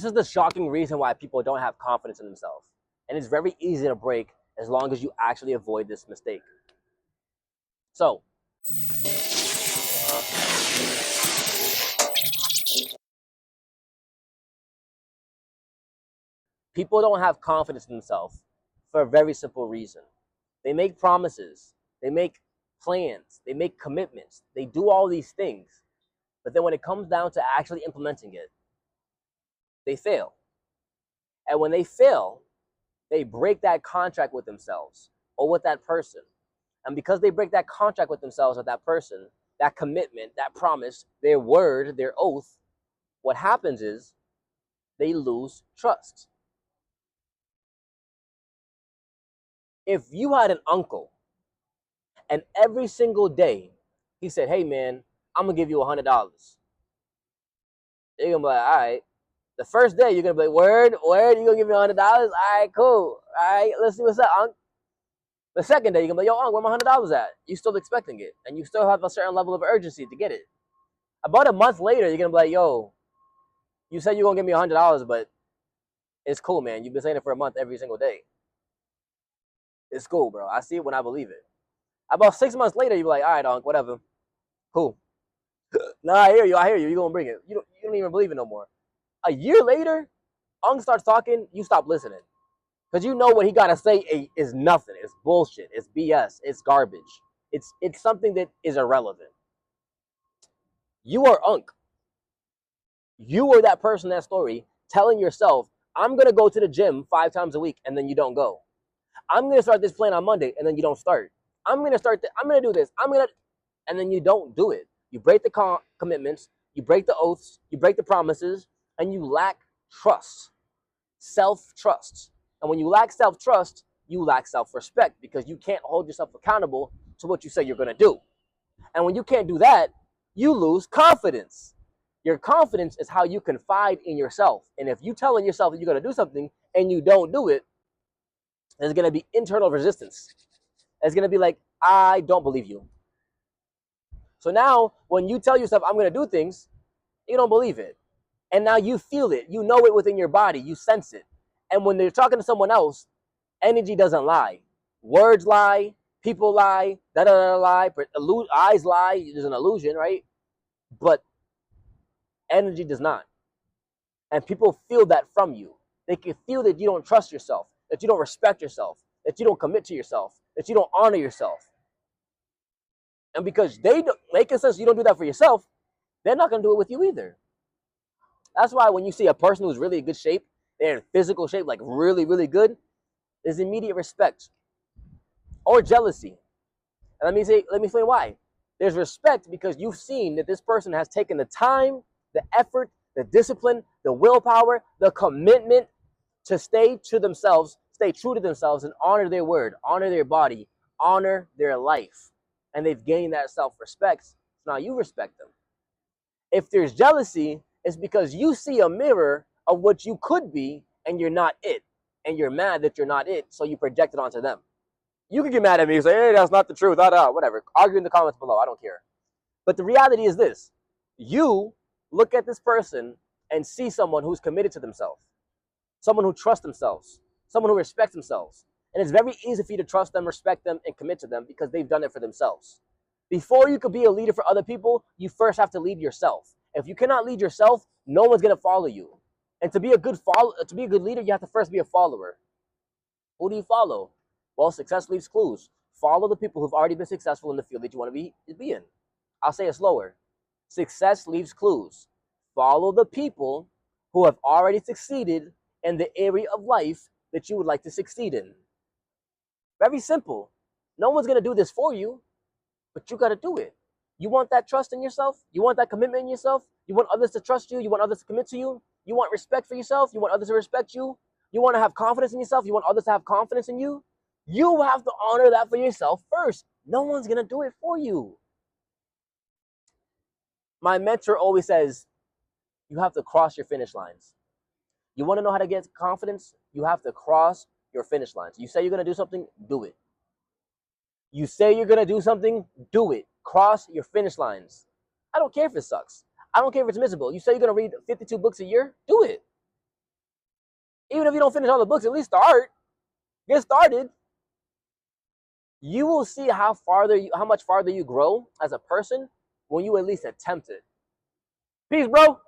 This is the shocking reason why people don't have confidence in themselves. And it's very easy to break as long as you actually avoid this mistake. So, people don't have confidence in themselves for a very simple reason. They make promises, they make plans, they make commitments, they do all these things. But then when it comes down to actually implementing it, they fail. And when they fail, they break that contract with themselves or with that person. And because they break that contract with themselves or that person, that commitment, that promise, their word, their oath, what happens is they lose trust. If you had an uncle and every single day he said, hey man, I'm gonna give you $100, you're gonna be like, all right. The first day you're gonna be like, word, you gonna give me $100? All right, cool. All right, let's see what's up, unc. The second day you're gonna be like, yo, unc, where my $100 at? You still expecting it, and you still have a certain level of urgency to get it. About a month later, you're gonna be like, yo, you said you're gonna give me $100, but it's cool, man. You've been saying it for a month every single day. It's cool, bro. I see it when I believe it. About 6 months later, you're like, all right, unc, whatever. Cool. Nah, I hear you. You're gonna bring it. You don't even believe it no more. A year later, unc starts talking, you stop listening. Because you know what he gotta say is nothing. It's bullshit. It's BS. It's garbage. It's something that is irrelevant. You are unc. You were that person in that story telling yourself, I'm gonna go to the gym 5 times a week, and then you don't go. I'm gonna start this plan on Monday, and then you don't start. I'm gonna do this. And then you don't do it. You break the commitments, you break the oaths, you break the promises, and you lack trust, self-trust. And when you lack self-trust, you lack self-respect because you can't hold yourself accountable to what you say you're gonna do. And when you can't do that, you lose confidence. Your confidence is how you confide in yourself. And if you telling yourself that you're gonna do something and you don't do it, there's gonna be internal resistance. It's gonna be like, I don't believe you. So now when you tell yourself I'm gonna do things, you don't believe it. And now you feel it. You know it within your body. You sense it. And when they're talking to someone else, energy doesn't lie. Words lie. People lie. Lie. Eyes lie. There's an illusion, right? But energy does not. And people feel that from you. They can feel that you don't trust yourself, that you don't respect yourself, that you don't commit to yourself, that you don't honor yourself. And because they make sense you don't do that for yourself, they're not going to do it with you either. That's why when you see a person who's really in good shape, they're in physical shape, like really, really good, there's immediate respect or jealousy. And let me explain why. There's respect because you've seen that this person has taken the time, the effort, the discipline, the willpower, the commitment to stay true to themselves and honor their word, honor their body, honor their life. And they've gained that self-respect. So now you respect them. If there's jealousy, it's because you see a mirror of what you could be and you're not it. And you're mad that you're not it, so you project it onto them. You can get mad at me and say, hey, that's not the truth, whatever. Argue in the comments below, I don't care. But the reality is this. You look at this person and see someone who's committed to themselves, someone who trusts themselves, someone who respects themselves. And it's very easy for you to trust them, respect them, and commit to them because they've done it for themselves. Before you could be a leader for other people, you first have to lead yourself. If you cannot lead yourself, no one's gonna follow you. And to be a good leader, you have to first be a follower. Who do you follow? Well, success leaves clues. Follow the people who've already been successful in the field that you want to be in. I'll say it slower. Success leaves clues. Follow the people who have already succeeded in the area of life that you would like to succeed in. Very simple. No one's gonna do this for you, but you gotta do it. You want that trust in yourself? You want that commitment in yourself? You want others to trust you? You want others to commit to you? You want respect for yourself? You want others to respect you? You want to have confidence in yourself? You want others to have confidence in you? You have to honor that for yourself first. No one's going to do it for you. My mentor always says, you have to cross your finish lines. You want to know how to get confidence? You have to cross your finish lines. You say you're going to do something, do it. You say you're going to do something, do it. Cross your finish lines. I don't care if it sucks. I don't care if it's miserable. You say you're going to read 52 books a year, do it. Even if you don't finish all the books, at least start. Get started. You will see how much farther you grow as a person when you at least attempt it. Peace, bro.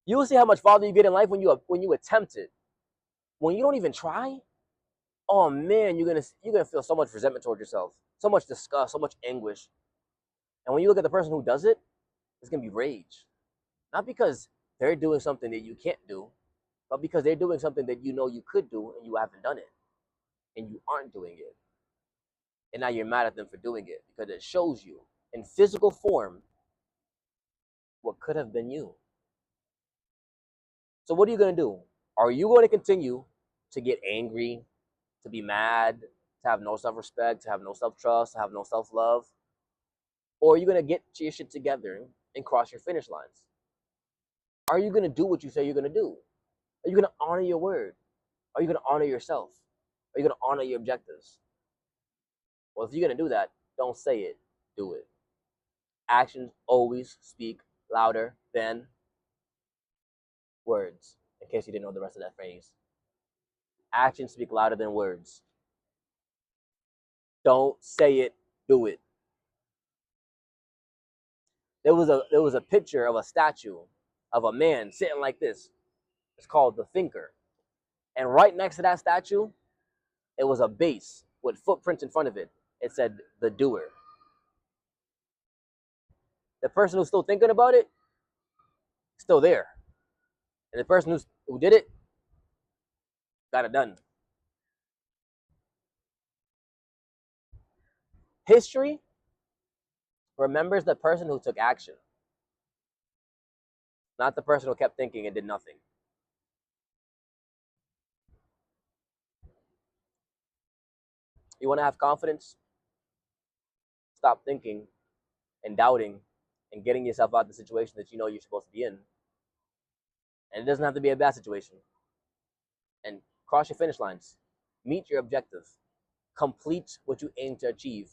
You will see how much farther you get in life when you attempt it. When you don't even try, oh man, you're gonna feel so much resentment towards yourself, so much disgust, so much anguish. And when you look at the person who does it, it's gonna be rage. Not because they're doing something that you can't do, but because they're doing something that you know you could do and you haven't done it, and you aren't doing it. And now you're mad at them for doing it because it shows you in physical form what could have been you. So what are you going to do? Are you going to continue to get angry, to be mad, to have no self-respect, to have no self-trust, to have no self-love? Or are you going to get your shit together and cross your finish lines? Are you going to do what you say you're going to do? Are you going to honor your word? Are you going to honor yourself? Are you going to honor your objectives? Well, if you're going to do that, don't say it, do it. Actions always speak louder than words, in case you didn't know the rest of that phrase. Actions speak louder than words. Don't say it, do it. There was a picture of a statue of a man sitting like this. It's called the Thinker. And right next to that statue, it was a base with footprints in front of it. It said the doer. The person who's still thinking about it, still there. And the person who did it, got it done. History remembers the person who took action, not the person who kept thinking and did nothing. You want to have confidence? Stop thinking and doubting and getting yourself out of the situation that you know you're supposed to be in. And it doesn't have to be a bad situation. And cross your finish lines. Meet your objective. Complete what you aim to achieve.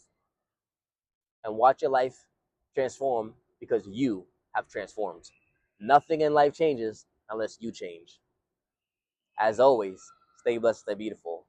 And watch your life transform because you have transformed. Nothing in life changes unless you change. As always, stay blessed, stay beautiful.